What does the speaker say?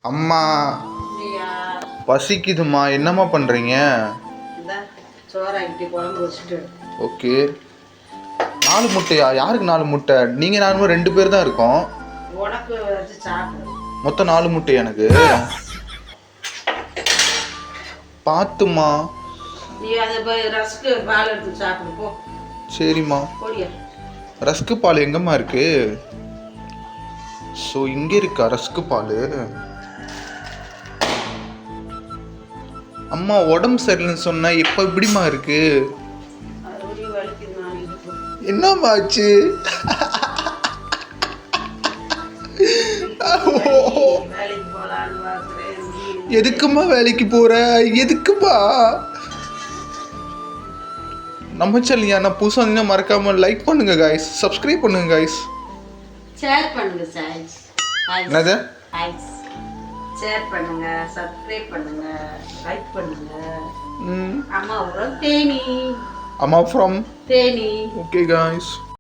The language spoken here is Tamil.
அம்மா பசிக்குதுமா, என்னம்மா பண்றீங்க? ஓகே. 4 முட்டையா? யாருக்கு 4 முட்டை? நீங்க நானும் 2 பேர் தான் இருக்கோம். மொத்தம் 4 முட்டை எனக்கு. பாத்துமா. சரிம்மா. ரஸ்க்கு பால் எங்கம்மா இருக்கு? ஸோ இங்கே இருக்கா ரஸ்க்கு பால்? அம்மா உடம்பு சரியில்லைன்னு சொன்னா இப்போ எப்படிமா இருக்கு? என்னம்மா ஆச்சு? எதுக்குமா வேலைக்கு போற? எதுக்குமா? நம்ம சேனல் நான் புதுசாக வந்தீங்கன்னா மறக்காம லைக் பண்ணுங்க கைஸ், சப்ஸ்கிரைப் பண்ணுங்க கைஸ், ஷேர் பண்ணுங்க கைஸ். என்னது? ஷேர் பண்ணுங்க, சப்ஸ்கிரைப் பண்ணுங்க, லைக் பண்ணுங்க. அம்மா from தேனி. அம்மா from தேனி. Okay guys.